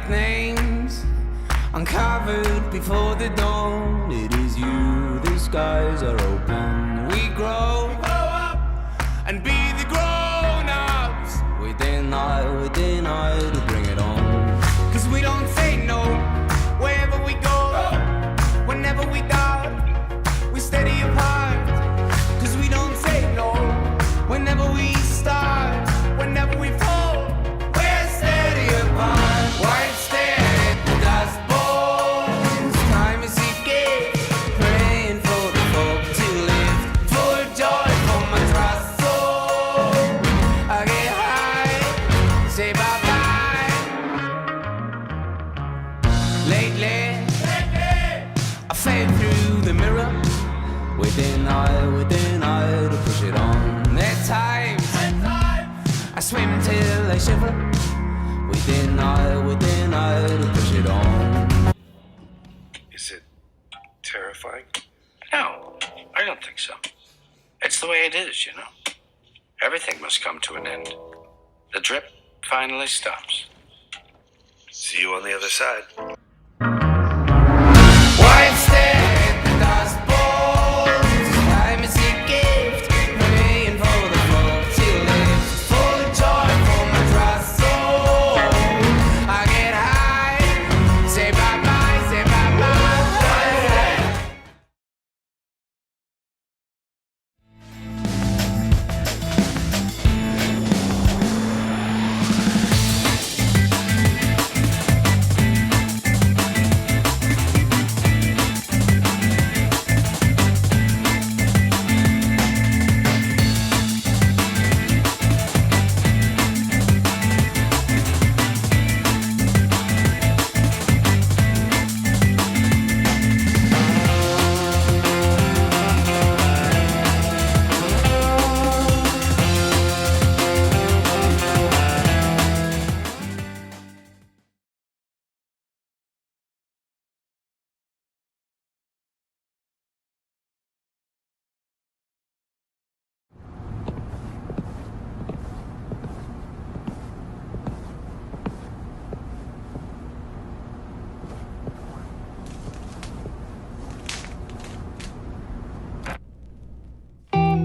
like names uncovered before the dawn. It is you, the skies are open. We grow up and be the grown-ups. We deny to bring it on. Cause we don't say no wherever we go. Whenever we doubt, we steady apart. Cause we don't say no whenever we start. Whenever we fall, we're steady apart. White stare at the dust bones. Time is a gift, praying for the folk to live. Full joy for my trust soul. I get high, say bye-bye. Lately, I fade through the mirror. Within I to push it on. There times I swim till I shiver. Within I to push it on. Is it terrifying? No, I don't think so. It's the way it is, you know. Everything must come to an end. The drip finally stops. See you on the other side. White stare at the dust bones. Time is a gift, praying for the folk to live. Full of joy for my trust soul. I get high, say bye-bye, say bye-bye.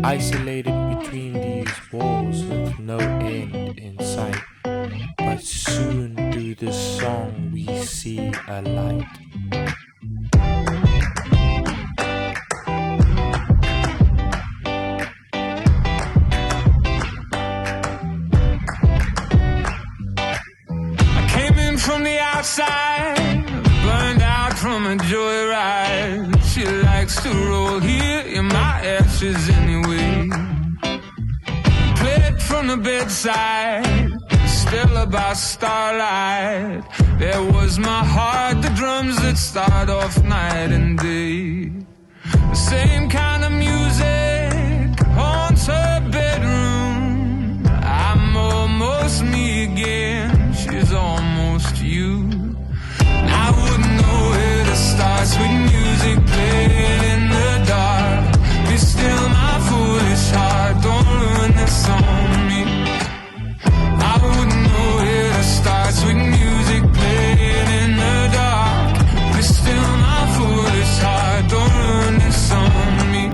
Isolated between these walls with no end in sight, but soon through this song we see a light. I came in from the outside, burned out from a joyride. She likes to roll here in my ashes anyway. Played from the bedside, still by starlight. There was my heart, the drums that start off night and day. The same kind of music haunts her bedroom. I'm almost me again, she's almost you. I wouldn't know where to start. Sweet music playing in the dark. Be still my foolish heart, don't ruin this on me. I wouldn't know where to start. Sweet music playing in the dark. Be still my foolish heart, don't ruin this on me.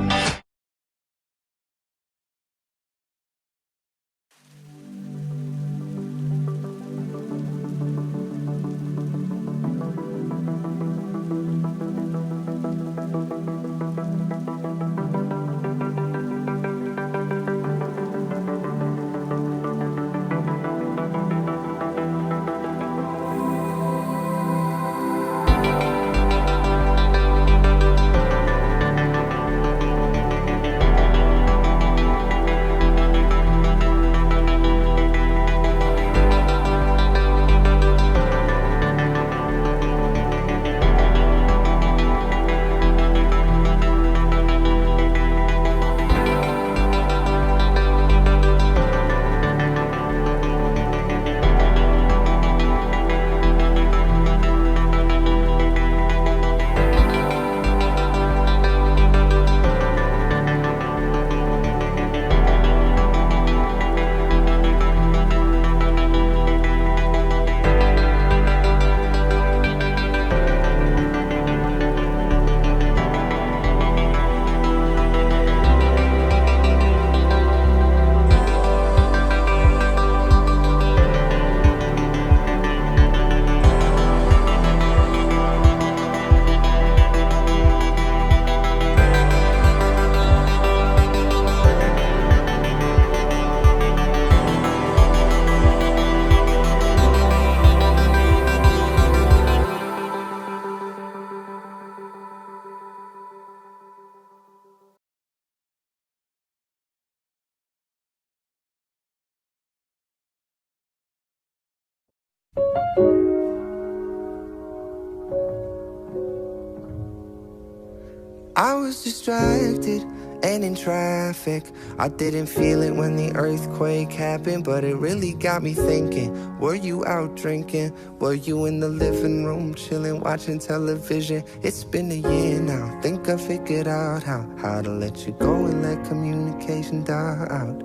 I was distracted and in traffic. I didn't feel it when the earthquake happened, but it really got me thinking. Were you out drinking? Were you in the living room chilling, watching television? It's been a year now. Think I figured out how to let you go and let communication die out.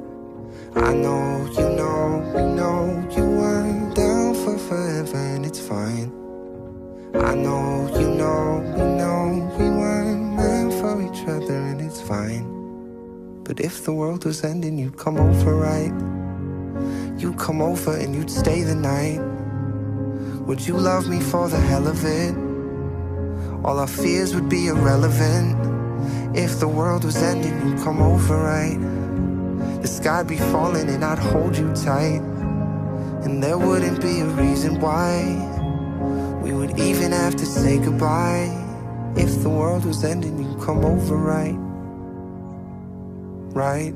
I know, you know, we know you weren't down for forever, and it's fine. I know, you know, we weren't meant for each other, and it's fine. But if the world was ending, you'd come over, right? You'd come over and you'd stay the night. Would you love me for the hell of it? All our fears would be irrelevant. If the world was ending, you'd come over, right? The sky'd be falling and I'd hold you tight, and there wouldn't be a reason why we would even have to say goodbye. If the world was ending, you'd come over, right? Right?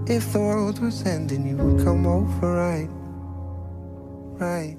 If the world was ending, you would come over, right? Right?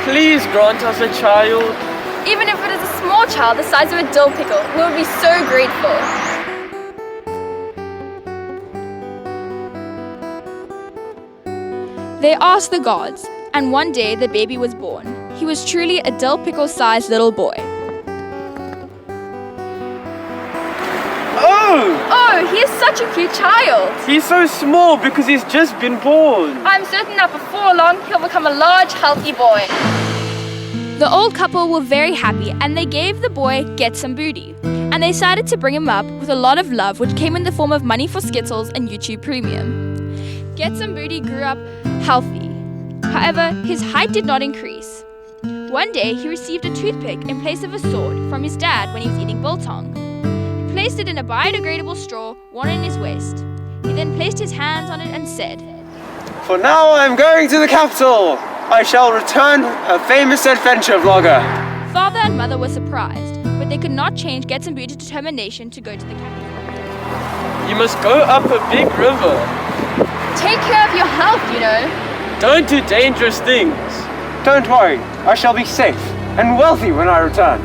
Please grant us a child. Even if it is a small child the size of a dill pickle, we will be so grateful. They asked the gods, and one day the baby was born. He was truly a dill pickle-sized little boy. Oh, he is such a cute child. He's so small because he's just been born. I'm certain that before long he'll become a large, healthy boy. The old couple were very happy and they gave the boy Get Some Booty. And they decided to bring him up with a lot of love, which came in the form of money for Skittles and YouTube Premium. Get Some Booty grew up healthy. However, his height did not increase. One day, he received a toothpick in place of a sword from his dad when he was eating biltong. He placed it in a biodegradable straw worn in his waist. He then placed his hands on it and said, For now, I'm going to the capital. I shall return a famous adventure vlogger. Father and mother were surprised, but they could not change Get Some Booty's determination to go to the capital. You must go up a big river. Take care of your health, you know. Don't do dangerous things. Don't worry, I shall be safe and wealthy when I return.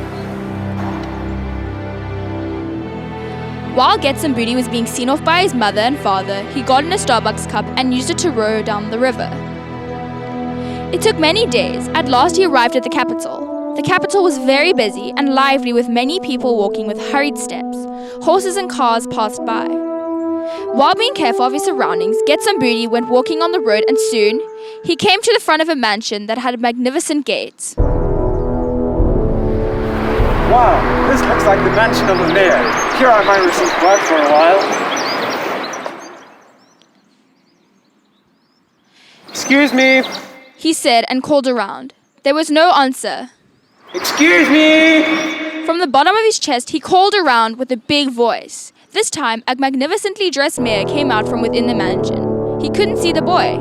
While Get Some Booty was being seen off by his mother and father, he got in a Starbucks cup and used it to row down the river. It took many days. At last he arrived at the capital. The capital was very busy and lively with many people walking with hurried steps. Horses and cars passed by. While being careful of his surroundings, Get Some Booty went walking on the road and soon he came to the front of a mansion that had magnificent gates. Wow, this looks like the mansion of the mayor. Here I might receive work for a while. Excuse me. He said and called around. There was no answer. Excuse me. From the bottom of his chest, he called around with a big voice. This time, a magnificently dressed mayor came out from within the mansion. He couldn't see the boy.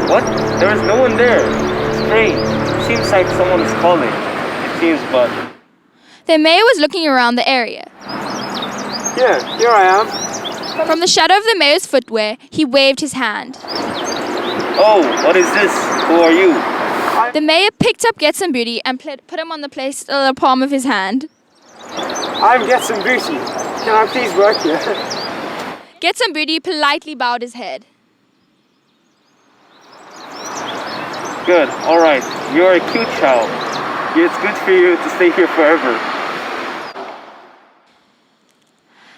What? There is no one there. Strange. Seems like someone is calling. It seems, but... The mayor was looking around the area. Yeah, here I am. From the shadow of the mayor's footwear, he waved his hand. Oh, what is this? Who are you? The mayor picked up Get Some Booty and put him on the palm of his hand. I'm Get Some Booty. Can I please work here? Get Some Booty politely bowed his head. Good, alright. You're a cute child. It's good for you to stay here forever.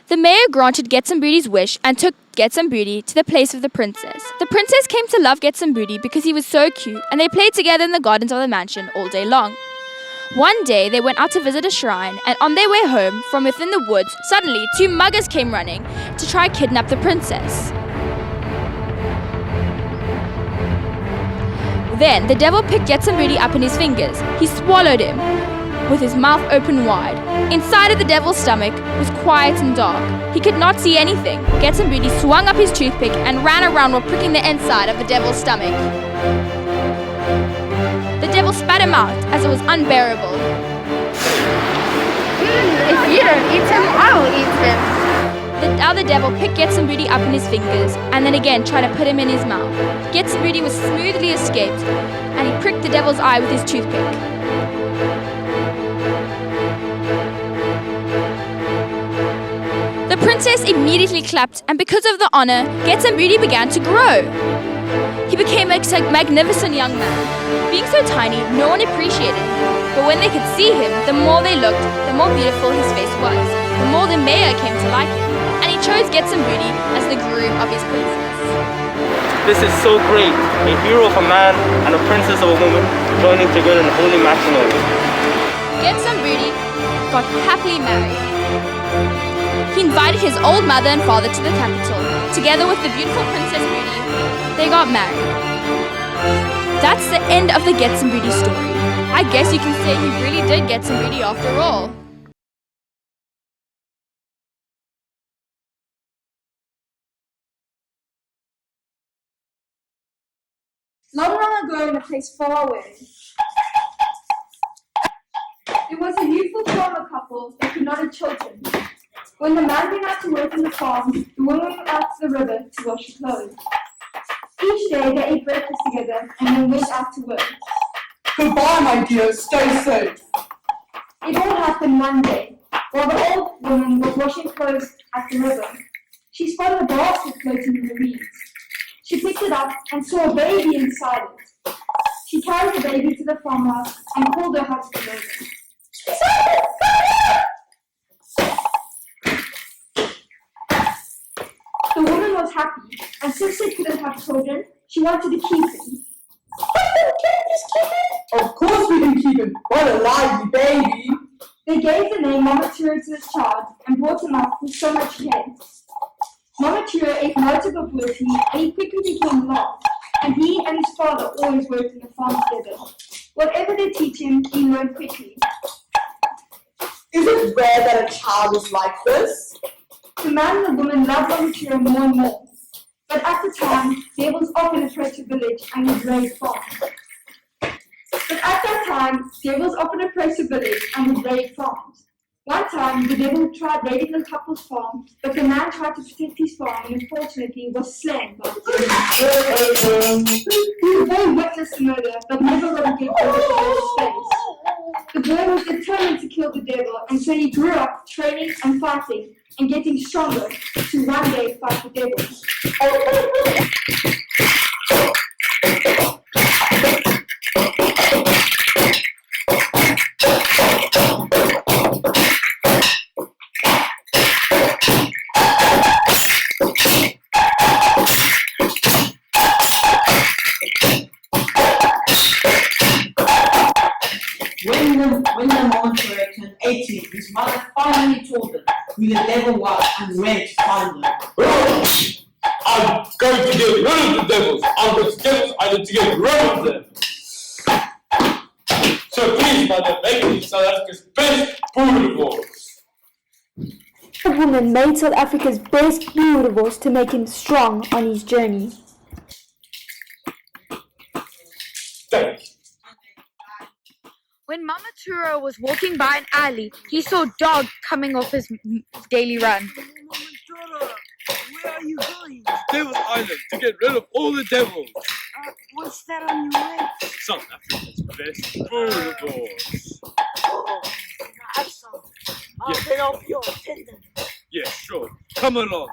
The mayor granted Get Some Booty's wish and took Get Some Booty to the place of the princess. The princess came to love Get Some Booty because he was so cute and they played together in the gardens of the mansion all day long. One day they went out to visit a shrine and on their way home from within the woods, suddenly 2 muggers came running to try kidnap the princess. Then the devil picked Get Some Booty up in his fingers. He swallowed him with his mouth open wide. Inside of the devil's stomach was quiet and dark. He could not see anything. Get Some Booty swung up his toothpick and ran around while pricking the inside of the devil's stomach. The devil spat him out as it was unbearable. If you don't eat him, I will eat him. The other devil picked Get Some Booty up in his fingers and then again tried to put him in his mouth. Get Some Booty was smoothly escaped and he pricked the devil's eye with his toothpick. The princess immediately clapped and because of the honor, Get Some Booty began to grow. He became a magnificent young man. Being so tiny, no one appreciated him. But when they could see him, the more they looked, the more beautiful his face was. The more the mayor came to like him. And he chose Get Some Booty as the groom of his princess. This is so great. A hero of a man and a princess of a woman joining together in holy matrimony. Get Some Booty got happily married. He invited his old mother and father to the capital. Together with the beautiful Princess Booty, they got married. That's the end of the Get Some Booty story. I guess you can say he really did get some booty after all. Long, long ago in a place far away, there was a youthful farmer couple that could not have children. When the man went out to work in the farm, the woman went out to the river to wash her clothes. Each day they ate breakfast together and then went out to work. Goodbye, my dear. Stay safe. It all happened one day. While the old woman was washing clothes at the river, she spotted a basket floating in the reeds. She picked it up and saw a baby inside it. She carried the baby to the farmhouse and called her husband over. The woman was happy, and since they couldn't have children, she wanted to keep him. Of course we can keep him. What a lively baby. They gave the name Mama Tura to this child and brought him up with so much care. Mama Tura ate loads of ability and he quickly became large, and he and his father always worked in the farm together. Whatever they teach him, he learned quickly. Is it rare that a child is like this? The man and the woman loved Mama Tura more and more, but at the time, devils often approached the village and would raid farms. One time, the devil tried raiding the couple's farm, but the man tried to protect his farm and unfortunately was slain by the devil. The boy witnessed the murder, but never would give over the devil's face. The boy was determined to kill the devil, and so he grew up training and fighting and getting stronger to one day fight the devil. When the monster turned 18, his mother finally told him who the devil was and where to find him. I'm going to get rid of the devils. I'm going to devils. I need to get rid of them. So please, mother, make me South Africa's best boerewors. The woman made South Africa's best boerewors to make him strong on his journey. Thank you. When Mama Tura was walking by an alley, he saw a dog coming off his daily run. Mama Tura, where are you going? Devil's Island to get rid of all the devils. What's that on your way? South Africa's best boerewors. Oh, have some. I'll help your attendant. Yeah, sure. Come along.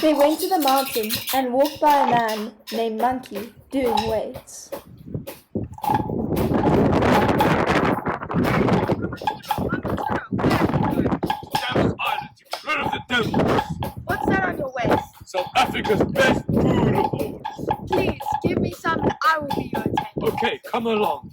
They went to the mountain and walked by a man named Monkey doing weights. Devil's Island to get rid of the devils. What's that on your waist? South Africa's best boerewors. Please, give me some and I will be your attendant. Okay, come along.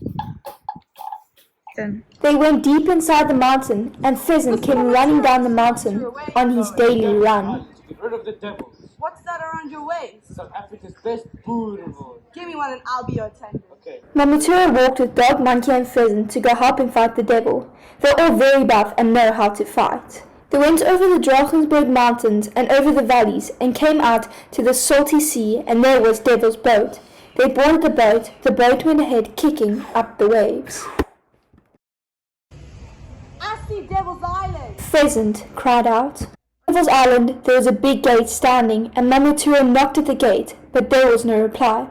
They went deep inside the mountain, and Pheasant came running down the mountain on his daily run. Get rid of the devils. What's that around your waist? South Africa's best boerewors. Give me one and I'll be your attendant. Okay. Mama Tura walked with Dog, Monkey and Pheasant to go help him fight the devil. They're all very buff and know how to fight. They went over the Drakensberg mountains and over the valleys and came out to the salty sea, and there was Devil's boat. They boarded the boat went ahead kicking up the waves. I see Devil's Island. Pheasant cried out. Devil's Island, there was a big gate standing, and Mama Tura knocked at the gate, but there was no reply.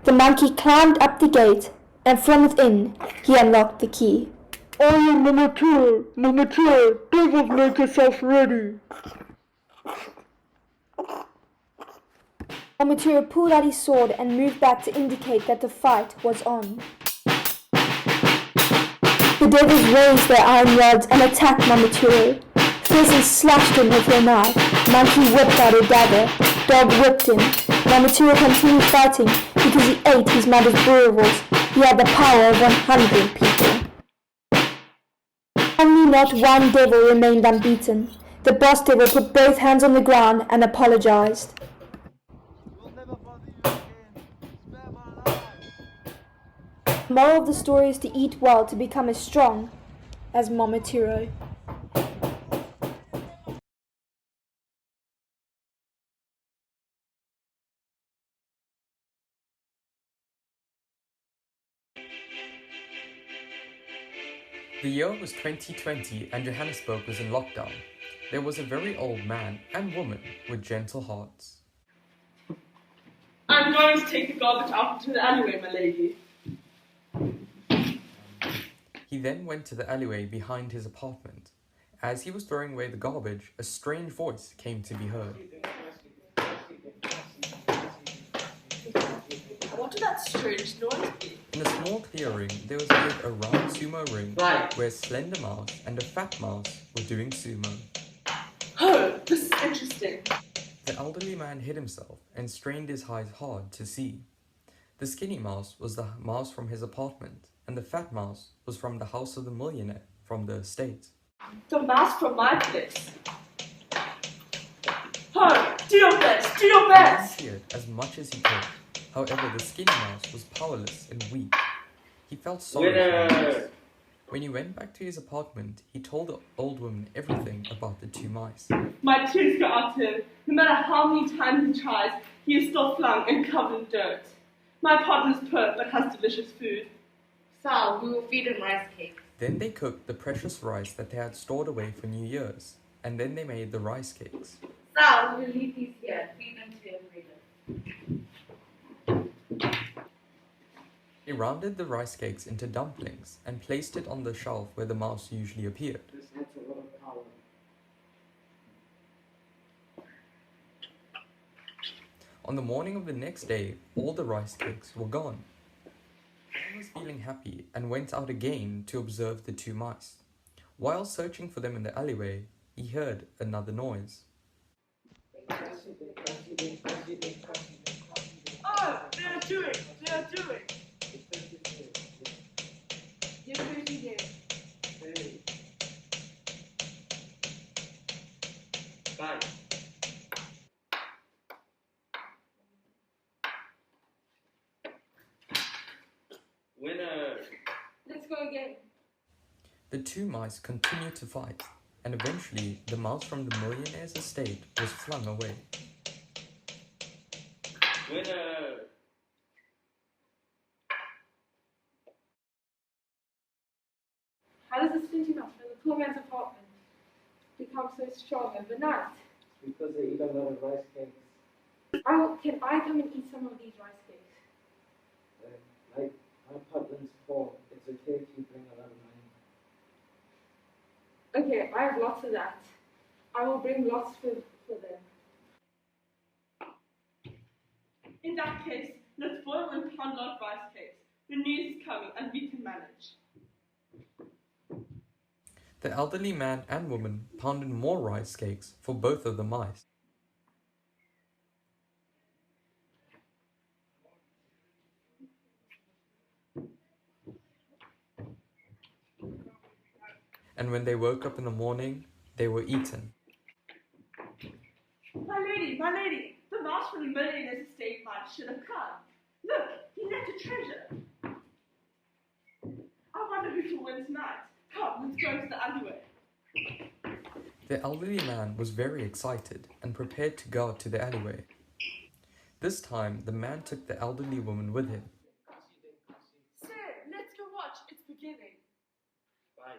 The monkey climbed up the gate, and from within he unlocked the key. I am Mama Tura, devils, make yourself ready. Mama Tura pulled out his sword and moved back to indicate that the fight was on. The devils raised their iron rods and attacked Mama Tura. Pheasant slashed him with her knife. Monkey whipped out a dagger. Dog whipped him. Mama Tura continued fighting because he ate his mother's boerewors. He had the power of 100 people. Only not one devil remained unbeaten. The boss devil put both hands on the ground and apologized. The moral of the story is to eat well to become as strong as Mama Tura. The year was 2020 and Johannesburg was in lockdown. There was a very old man and woman with gentle hearts. I'm going to take the garbage out into the alleyway, my lady. He then went to the alleyway behind his apartment. As he was throwing away the garbage, a strange voice came to be heard. What did that strange noise be? In a small clearing, there was a round sumo ring where a slender mouse and a fat mouse were doing sumo. Oh, this is interesting. The elderly man hid himself and strained his eyes hard to see. The skinny mouse was the mouse from his apartment, and the fat mouse was from the house of the millionaire from the estate. The mouse from my place. Oh, do your best, do your best! He cheered as much as he could. However, the skinny mouse was powerless and weak. He felt sorry for him. When he went back to his apartment, he told the old woman everything about the two mice. My tears go out to him. No matter how many times he tries, he is still flung and covered in dirt. My partner's poor, but has delicious food. Sal, we will feed him rice cakes. Then they cooked the precious rice that they had stored away for New Year's, and then they made the rice cakes. Sal, we will leave these here. Feed them to your freedom. They rounded the rice cakes into dumplings and placed it on the shelf where the mouse usually appeared. This adds a lot of power. On the morning of the next day, all the rice cakes were gone. He was feeling happy and went out again to observe the two mice. While searching for them in the alleyway, he heard another noise. Oh, they are doing. You're pretty good. Bye. Winner! Let's go again. The two mice continued to fight, and eventually the mouse from the millionaire's estate was flung away. Winner! How does the stingy mouse from the poor man's apartment become so strong overnight? Because they eat a lot of rice cakes. Can I come and eat some of these rice cakes? Like my partner's poor, it's okay if you bring a lot of money. Okay, I have lots of that. I will bring lots for them. In that case, let's boil and pound out rice cakes. The news is coming and we can manage. The elderly man and woman pounded more rice cakes for both of the mice. And when they woke up in the morning, they were eaten. My lady, the mouse from the millionaire's estate might should have come. Look, he left a treasure. I wonder who to win tonight. Come, let's go into the alleyway. The elderly man was very excited and prepared to go out to the alleyway. This time, the man took the elderly woman with him. Sir, let's go watch. It's beginning. Bye.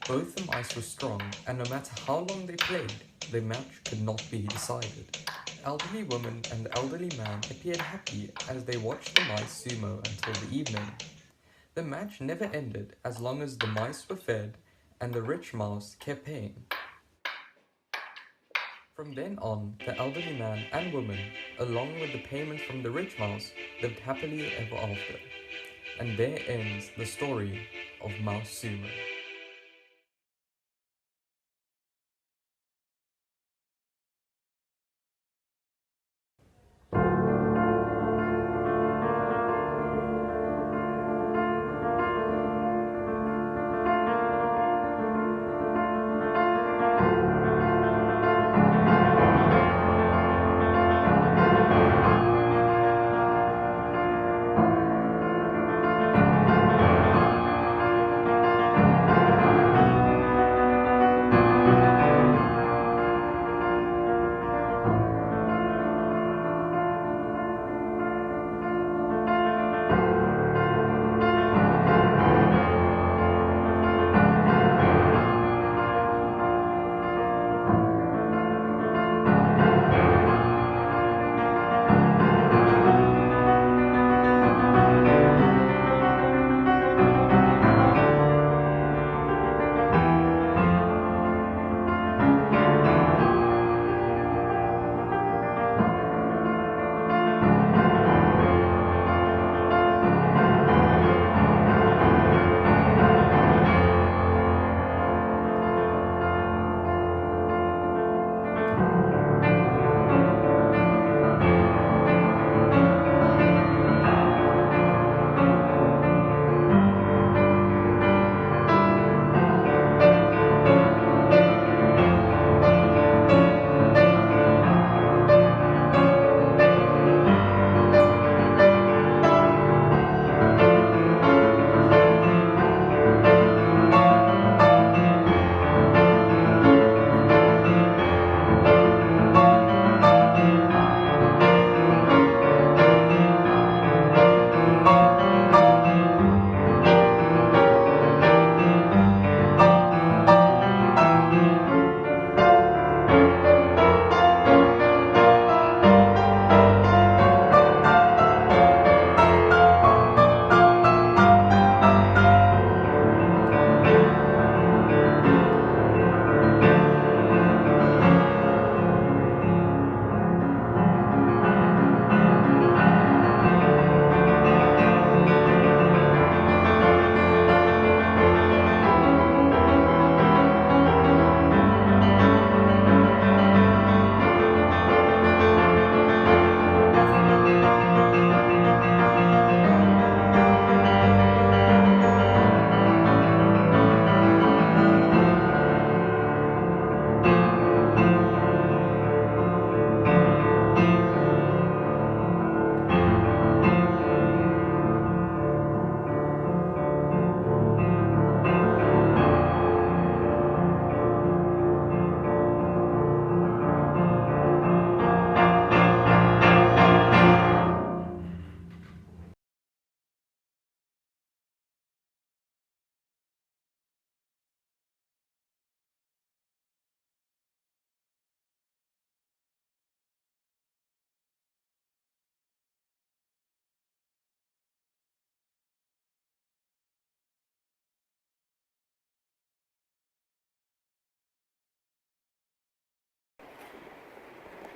Both the mice were strong, and no matter how long they played, the match could not be decided. The elderly woman and the elderly man appeared happy as they watched the mice sumo until the evening. The match never ended as long as the mice were fed and the rich mouse kept paying. From then on, the elderly man and woman, along with the payment from the rich mouse, lived happily ever after. And there ends the story of Mouse Sumo.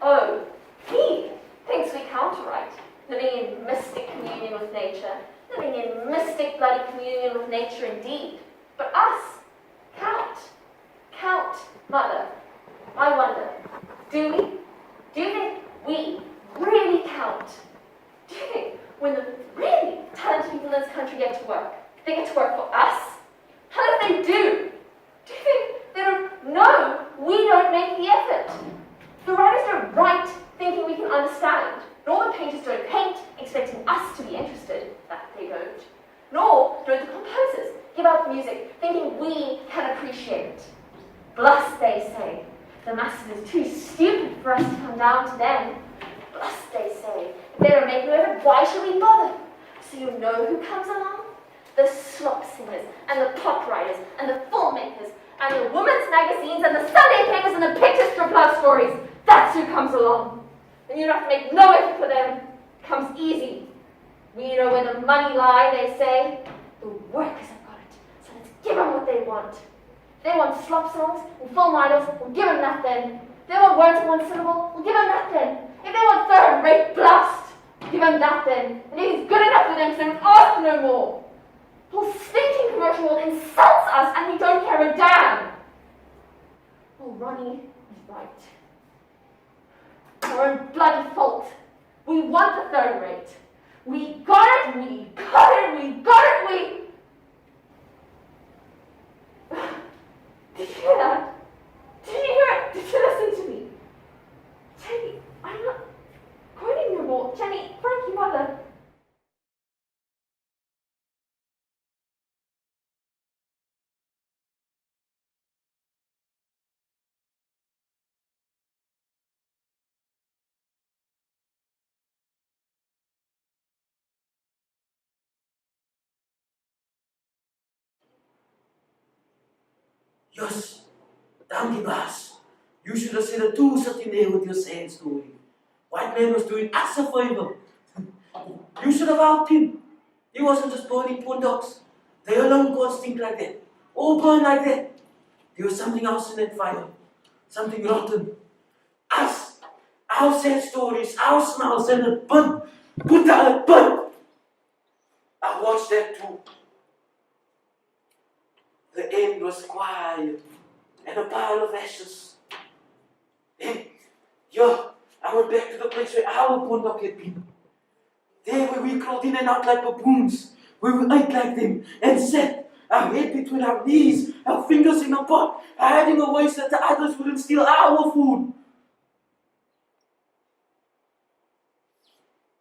Oh, he thinks we count right, living in mystic communion with nature, living in mystic bloody communion with nature indeed. But us, count, Mother. I wonder, do we? Do you think we really count? Do you think when the really talented people in this country get to work, they get to work for us? How if they do? Do you think they don't know we don't make the effort? The writers don't write thinking we can understand, nor the painters don't paint expecting us to be interested, that they don't. Nor do the composers give out music thinking we can appreciate it. Blus, they say. The masses is too stupid for us to come down to them. Blus, they say. If they don't make no effort, why should we bother? So you know who comes along? The slop singers, and the pop writers, and the filmmakers, and the women's magazines, and the Sunday papers, and the picture strip love stories. That's who comes along. And you don't have to make no effort for them. It comes easy. We know where the money lie, they say. The workers have got it, so let's give them what they want. If they want slop songs and film idols, we'll give them that then. If they want words in one syllable, we'll give them that then. If they want third-rate blast, give them that then. And if it's good enough for them, so don't ask no more. The whole stinking commercial world insults us and we don't care a damn. Oh, Ronnie is right. Our own bloody fault. We want the third rate. We got it, we got it, we got it, we... Did you hear that? Did you hear it? Did you listen to me? Jenny, I'm not quoting no more. Jenny, Frankie, Mother. Yes, dankie baas. You should have seen the two sitting there with your sad story. White man was doing us a favor. You should have helped him. He wasn't just burning poor dogs. They alone can't stink like that. Or burn like that. There was something else in that fire. Something rotten. Us. Our sad stories, our smells, and it burnt. Put down it burnt. I watched that too. The end was quiet and a pile of ashes. Then, I went back to the place where our Bondok had been. There where we crawled in and out like baboons, where we ate like them and sat, our head between our knees, our fingers in a pot, hiding away so that the others wouldn't steal our food.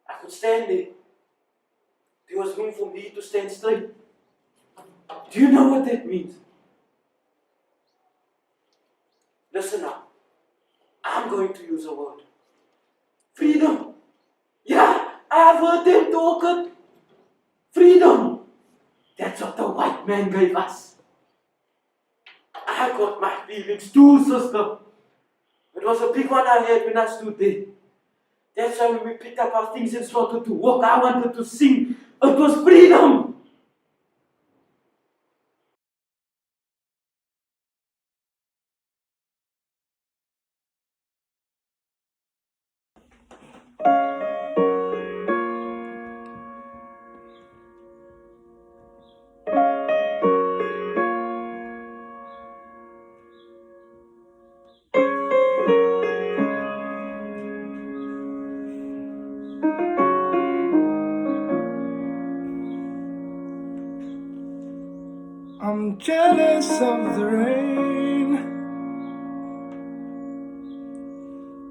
I could stand there. There was room for me to stand straight. Do you know what that means? Listen up. I'm going to use a word. Freedom. Yeah, I've heard them talk it. Freedom. That's what the white man gave us. I got my feelings too, sister. It was a big one I had when I stood there. That's why when we picked up our things and started to walk, I wanted to sing. It was freedom. I'm jealous of the rain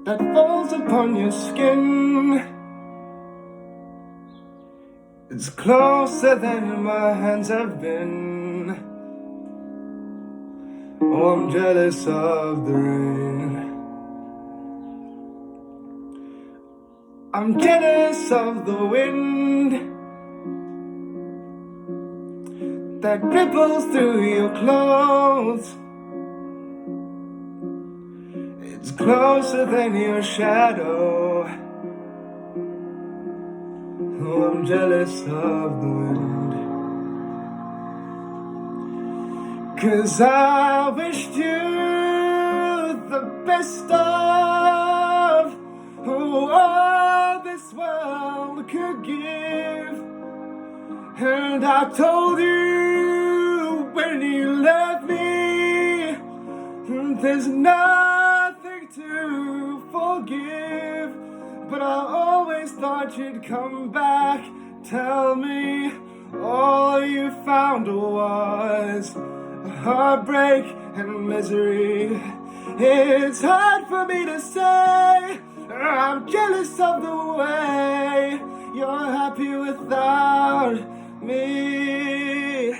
that falls upon your skin. It's closer than my hands have been. Oh, I'm jealous of the rain. I'm jealous of the wind that ripples through your clothes. It's closer than your shadow. Oh, I'm jealous of the wind. 'Cause I wished you the best of all this world could give. And I told you when you left me, there's nothing to forgive. But I always thought you'd come back, tell me all you found was heartbreak and misery. It's hard for me to say, I'm jealous of the way you're happy without me.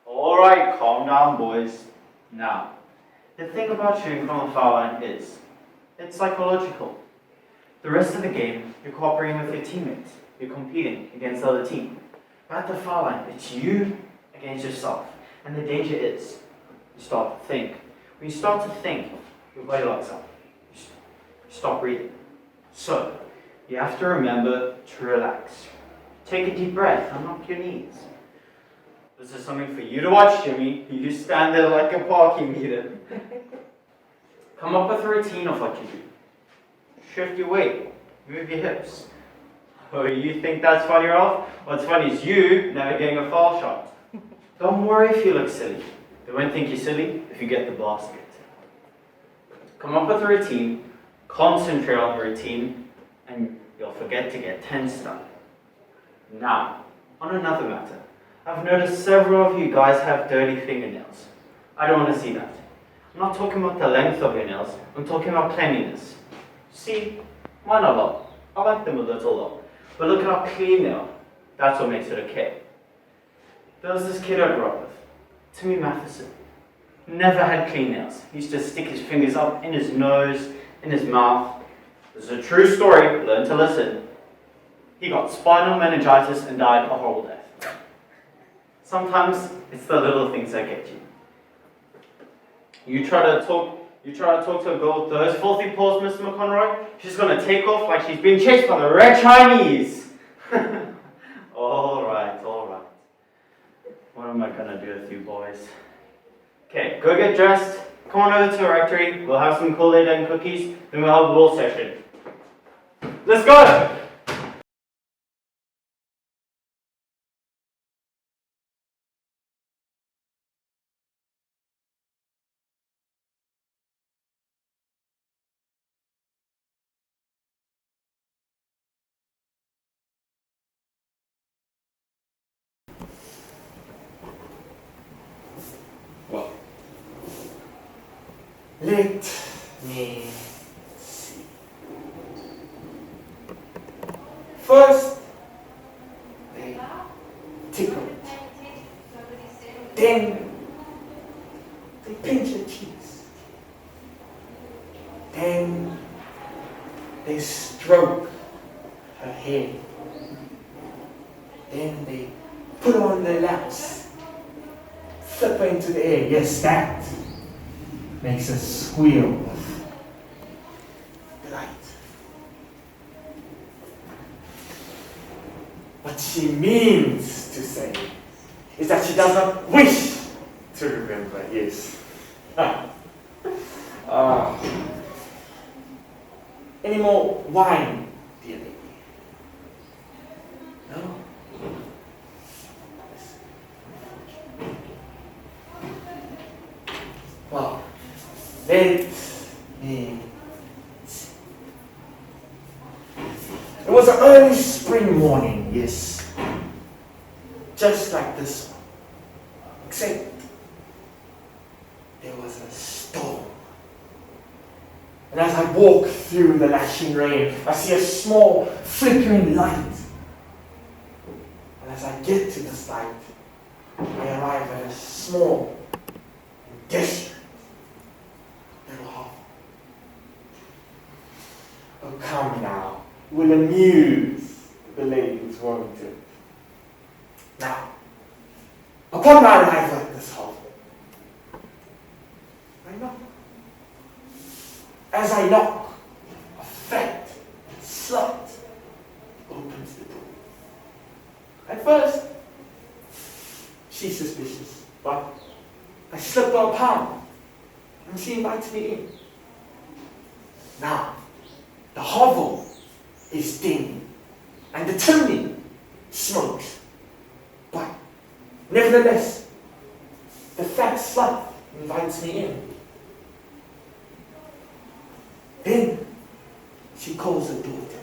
Alright, calm down, boys. Now, the thing about shooting from the foul line is, it's psychological. The rest of the game, you're cooperating with your teammates. You're competing against the other team. But at the foul line, it's you against yourself. And the danger is, you start to think. When you start to think, your body locks up. You stop breathing. So, you have to remember to relax. Take a deep breath, unlock your knees. This is something for you to watch, Jimmy. You stand there like a parking meter. Come up with a routine of what you do. Shift your weight. Move your hips. Oh, you think that's funny, Ralph? What's funny is you never getting a foul shot. Don't worry if you look silly. They won't think you're silly if you get the basket. Come up with a routine, concentrate on the routine, and you'll forget to get tense done. Now, on another matter. I've noticed several of you guys have dirty fingernails. I don't want to see that. I'm not talking about the length of your nails, I'm talking about cleanliness. See, mine are long. I like them a little long. But look at how clean they are. That's what makes it okay. There was this kid I grew up with, Timmy Matheson. Never had clean nails. He used to stick his fingers up in his nose, in his mouth. This is a true story, learn to listen. He got spinal meningitis and died a horrible death. Sometimes it's the little things that get you. You try to talk to a girl with those filthy paws, Mr. McConroy, she's gonna take off like she's being chased by the red Chinese. Alright. What am I gonna do with you boys? Okay, go get dressed, come on over to the rectory, we'll have some Kool-Aid and cookies, then we'll have a ball session. Let's go! Let me see. First, they tickle it. Then, they pinch your cheeks. Then, they stroke her hair. Then they put her on their laps. Flip her into the air. Yes, that makes us squeal with delight. What she means to say is that she does not wish to remember, yes. Any more wine, dear lady? No? Well, let me see. It was an early spring morning, yes. Just like this one. Except there was a storm. And as I walk through the lashing rain, I see a small flickering light. And as I get to this light, I arrive at a small and desperate little hovel. Oh, come now, we'll amuse the ladies, won't it? Now, upon my arrival at this hovel, She's suspicious, but I slipped her a pound, and she invites me in. Now, the hovel is dim, and the chimney smokes, but nevertheless, the fat slut invites me in. Then she calls her daughter.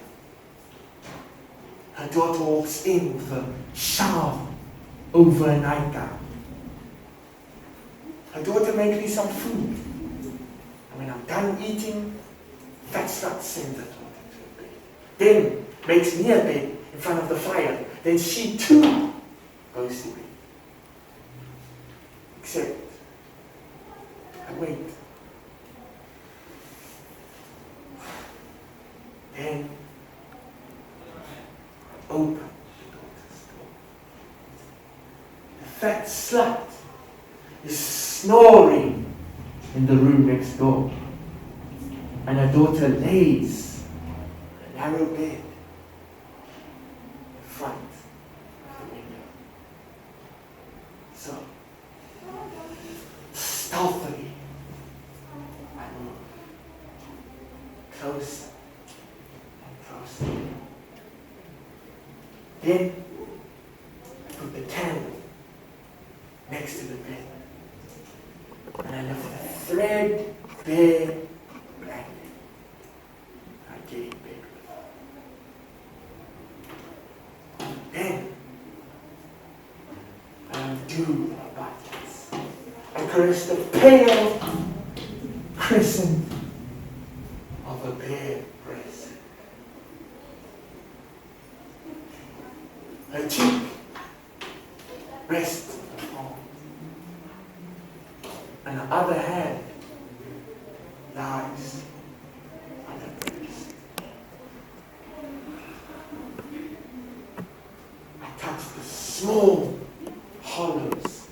Her daughter walks in with a shawl over a nightgown. Her daughter makes me some food. And when I'm done eating, fat slut sends her daughter to a bed. Then makes me a bed in front of the fire. Then she too goes to bed. Except I wait. Then open the daughter's door. The fat slut is snoring in the room next door, and her daughter lays on a narrow bed in front of the window. So, stealthily, I move closer and closer. Then, I put the candle next to the bed, and I lift a threadbare blanket. I get in bed with her. Then, I undo my buttons. I caress the pale crescent of a bare breast. Her cheek rests on the palm, and her other hand lies on her breast. I touch the small hollows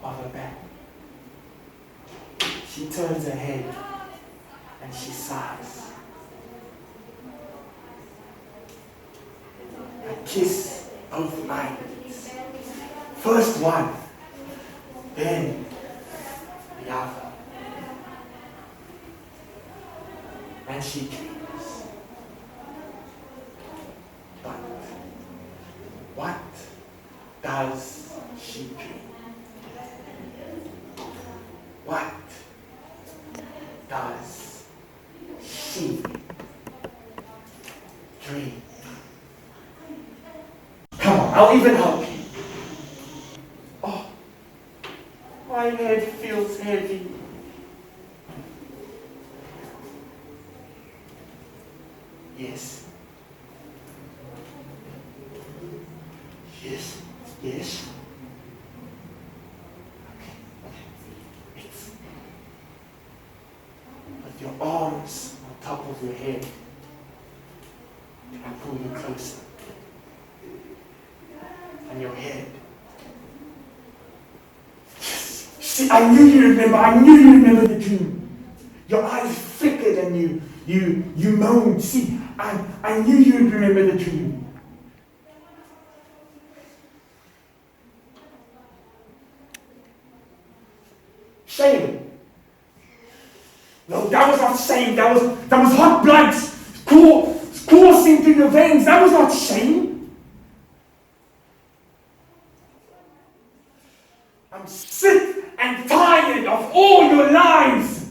of her back. She turns her head and she sighs. I kiss both eyelids. First one, then the other. And she dreams. But what does she dream? What does she dream? Come on, I'll even help you. Oh, my head feels heavy. Yes. Yes, yes. Okay. With your arms on top of your head, I pull you closer. And your head. See, I knew you remember the dream. Your eyes flickered and you moaned. See, I knew you would remember the dream. Shame. No, that was not shame. That was hot blood coursing through your veins. That was not shame. I'm sick and tired of all your lies.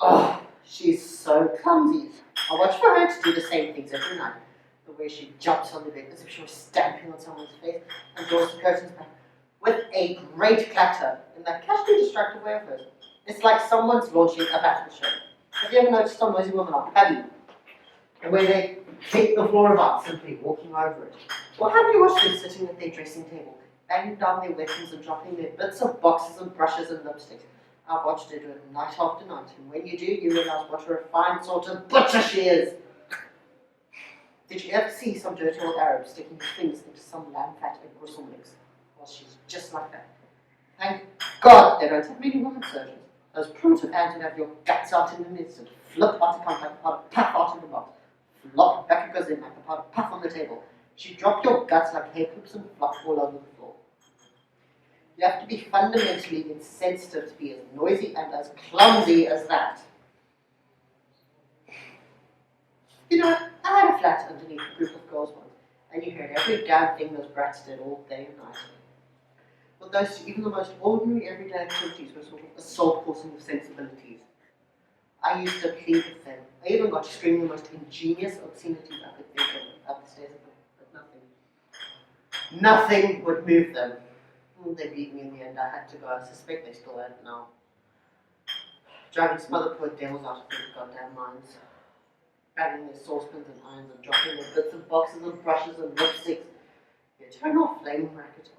Oh, she's so clumsy. I watch for her to do the same things every night. The way she jumps on the bed as if she was stamping on someone's face and draws the curtains back with a great clatter in that casually destructive way of hers. It's like someone's launching a battleship. Have you ever noticed how noisy women are? Have you? The way they take the floor about, simply walking over it. Or have you watched them sitting at their dressing table, banging down their weapons and dropping their bits of boxes and brushes and lipsticks, I've watched her do it night after night, and when you do, you realise what a refined sort of butcher she is. Did you ever see some dirty old Arab sticking his fingers into some lamb fat and gristle mix? Well, she's just like that. Thank God they don't have many women surgeons. Those primitive hands would have your guts out in an instant, flip out the contact pot, puff out in the box, flop back it goes in like a pot, puff on the table. She'd drop your guts like hair clips and flop all over the floor. You have to be fundamentally insensitive to be as noisy and as clumsy as that. You know, I had a flat underneath a group of girls once, and you heard every damn thing those brats did all day and night. But those, even the most ordinary everyday activities were sort of assault coursing of sensibilities. I used to plead with them. I even got screaming the most ingenious obscenities I could think of up the stairs, but nothing. Nothing would move them. They beat me in the end. I had to go. I suspect they still had now. Driving some other poor devils out of their goddamn minds. Banging their saucepans and irons and dropping their bits and boxes and brushes and lipsticks. The eternal flaming racket